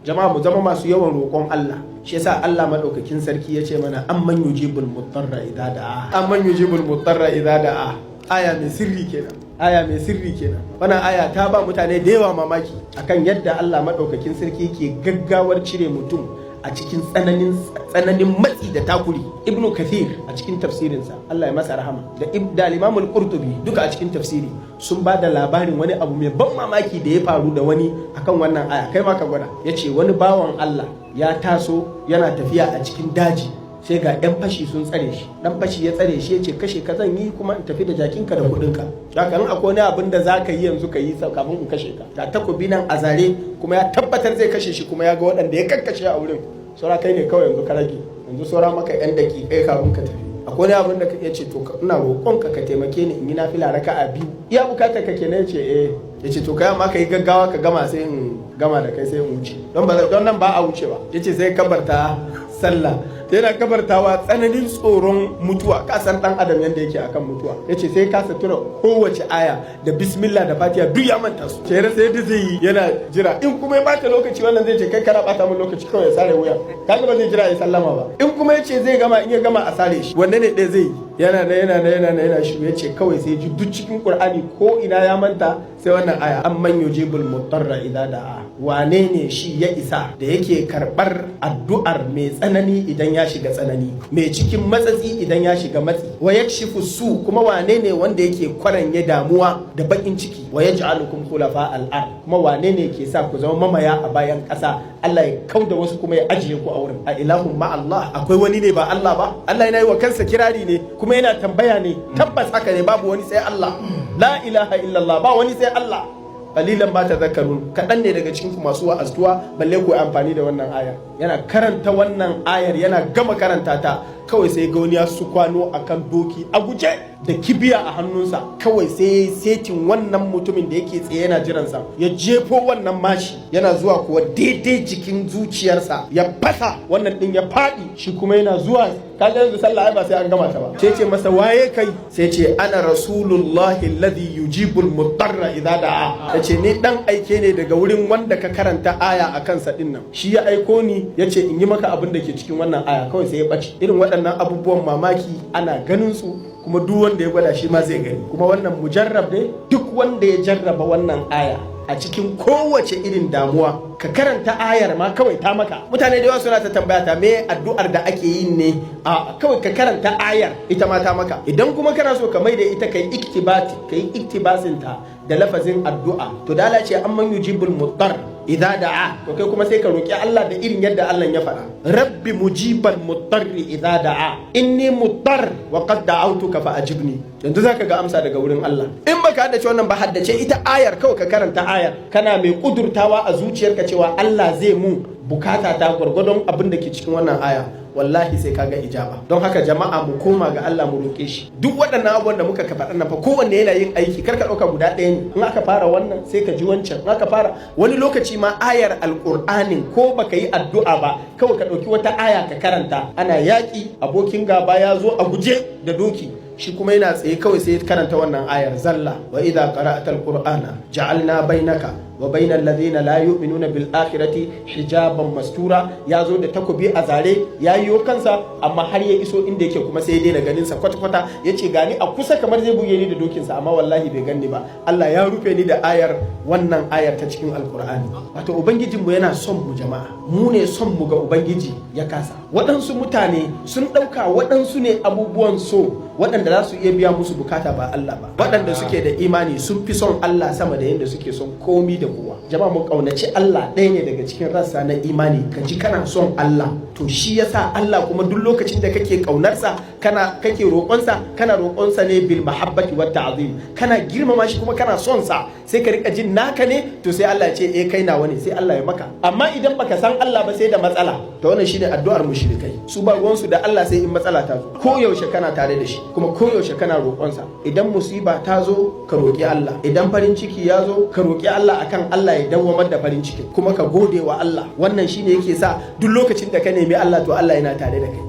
jama'a mu zama masu yawan roƙon Allah. Shi yasa Allah madaukakin sarki ya ce mana amman yujibul mutarra idza da'a, amman yujibul mutarra idza da'a. Aya mai sirri kenan, wannan aya ta ba mutane da yawa mamaki akan yadda Allah madaukakin sarki ke gaggawar cire mutum a cikin tsananin matsi da takuri. Ibnu Kathir a cikin tafsirinsa, Allah ya masa rahama, da Imam al-Qurtubi duka a cikin tafsiri sun ba da labarin wani abu mai ban mamaki da ya faru da wani akan wannan aya. Kai ma ka gwada. Yace wani bawan Allah ya taso yana tafiya a cikin daji, sai ga 'yan fashi sun tsare shi. Dan fashi ya tsare shi, ya ce kashe ka zan yi kuma in tafi da jakinka da kudinka. Haka in akwai wani abin da za ka yi yanzu ka yi kafin in kashe ka. Ga takobi nan a zare, kuma ya tabbatar zai kashe shi, kuma ya ga waɗanda ya kakkashe a wurin. Saura kai ne kawai yanzu ka rage, yanzu saura maka 'yan daƙiƙai kafin ka tafi. Akwai wani abin da ya ce to ina roƙonka ka taimake ni in yi nafila raka'a 2. Iya bukatar ka kenan, ya ce eh. Ya ce to kai amma ka yi gaggawa ka gama sai in gama da kai sai in wuce. Don nan ba a wuce ba. Ya ce sai kabarta sallah. Yana kabartawa tsananin tsoron mutuwa, kasan dan adam yanda yake akan mutuwa. Yace sai ka tura kowace aya da bismillah da fatiha duk ya manta su. Sai rasa yadda zai yi, yana jira. In kuma ya bata lokaci, wannan zai ce kai kana bata min lokaci, kawai ya sare wuya. Kaga ba zai jira ya sallama ba. In kuma yace zai gama, in ya gama a sare shi. Wanne ne ɗaya zai yi? Yana shi. Yace kawai sai ji duk cikin Qur'ani ko ina ya manta, sai wannan aya amman yujibul mutarra idza da'a. Wane ne shi ya isa da yake karbar addu'ar mai tsanani idan ya shiga tsanani, mai cikin matsatsi idan ya shiga matsi, wa yakshifu su, kuma wane ne wanda yake kwaranye damuwa da bakin ciki, wa yaj'alukum khulafa al-ard, kuma wane ne ke sa ku zama mamaya a bayan ƙasa, Allah ya kauda wasu kuma ya ajiye ku a wurin. A ilahun ma Allah, akwai wani ne ba Allah ba? Allah yana yi wa kansa kirari ne, kuma yana tambaya ne. Tabbas haka ne, babu wani sai Allah, la ilaha illallah, ba wani sai Allah. Kalilan ba ta zakarun, kaɗan ne daga cikin masu wa'aztuwa balle ku amfani da wannan ayar. Yana karanta wannan ayar, yana gama karanta ta, kawai sai ga wani ya su kwano akan doki a guje da kibiya a hannunsa. Kawai sai setin wannan mutumin da yake tsaye yana jiransa, ya jefo wannan mashi, yana zuwa kuwa daidai jikin zuciyarsa, ya fasa wannan din ya faɗi. Shi kuma yana zuwa, kaga yanzu sallah ai ba sai an gama ta ba. Sai ce masa waye kai? Sai ce ana rasulullahi alladhi yujibul mutarra idza da'a. Yace ni dan aike ne daga wurin wanda ka karanta aya a kansa din nan. Shi ya aiko ni, yace in yi maka abin da ke cikin wannan aya. Kawai sai ya bace. Irin waɗannan abubuwan mamaki ana ganin su, kuma duk wanda ya gwada shi ma zai gani. Kuma wannan mujarrab ne, duk wanda ya jarraba wannan aya a cikin kowace irin damuwa, ka karanta ayar ma kawai ta maka. Mutane da yawa suna ta tambaya ta me addu'ar da ake yin ne, a kawai ka karanta ayar ita ma ta maka. Idan kuma kana so ka maida ita kai iktibasin ta da lafazin addu'a, to da Allah ce amman yujibul muttar idza da'a, to kai kuma sai ka roki Allah da irin yadda Allah ya faɗa. Rabbi mujibal muttarri idza da'a, inni muttar wa qad da'awtuka fa ajibni. Yanzu zaka ga amsa daga wurin Allah. In baka haddace wannan ba, haddace ita ayar, kawai ka karanta ayar, kana mai kudurtawa a zuciyarka cewa Allah zai mu bukata ta gwargwadon abin da ke cikin wannan aya, wallahi sai kaga ijaba. Don haka jama'a mu koma ga Allah mu roƙe shi. Duk waɗannan abubuwan da muka faɗa nan fa kowanne yana yin aiki, karka ɗauka guda ɗaya ne. In aka fara wannan sai ka ji wancan, in aka fara wani lokaci ma ayar alƙur'anin ko baka yi addu'a ba, kawai ka ɗauki wata aya ka karanta. Ana yaƙi, abokin gaba ya zo a guje da doki, shi kuma yana tsaye kawai sai karanta wannan ayar zalla. Wa idza qara'ta alqur'ana ja'alna bainaka wa bainal ladina la yu'minuna bil akhirati hijaban mastura. Ya zo da takobi a zare, ya yiwo kansa, amma har ya iso inda yake kuma sai ya daina ganin sa kwata-kwata. Yace gani a kusa kamar zai buge ni da dokinsa, amma wallahi bai ganni ba. Allah ya rufe ni da ayar, wannan ayar ta cikin alqur'ani. Wato ubangijinmu yana son mu jama'a, mu ne son mu ga ubangiji ya kasa. Waɗansu mutane sun ɗauka waɗansu ne abubuwan so waɗanda za su iya biya musu bukata ba Allah ba. Waɗanda suke da imani sun fi son Allah sama da yadda suke son komi da kowa. Jama'a mu kaunaci Allah, ɗaya ne daga cikin rassa na imani. Ka ji kana son Allah, to shi yasa Allah kuma duk lokacin da kake kaunarsa, kake roƙonsa, kana roƙonsa ne bil mahabbati wat ta'zim. Kana girmama shi kuma kana son sa, sai ka rika jin naka ne, to sai Allah ya ce eh kai nawa ne, sai Allah ya maka. Amma idan baka san Allah ba sai da matsala, to wannan shine addu'ar mushrikai. Su ba ruwansu da Allah sai in matsala ta zo. Ko yaushe kana tare da shi, kuma koyaushe kana roƙonsa. Idan musiba ta zo ka roƙi Allah, idan farin ciki ya zo ka roƙi Allah akan Allah ya dawwamar da farin ciki, kuma ka gode wa Allah. Wannan shine yake sa duk lokacin da ka nemi Allah, to Allah yana tare da kai.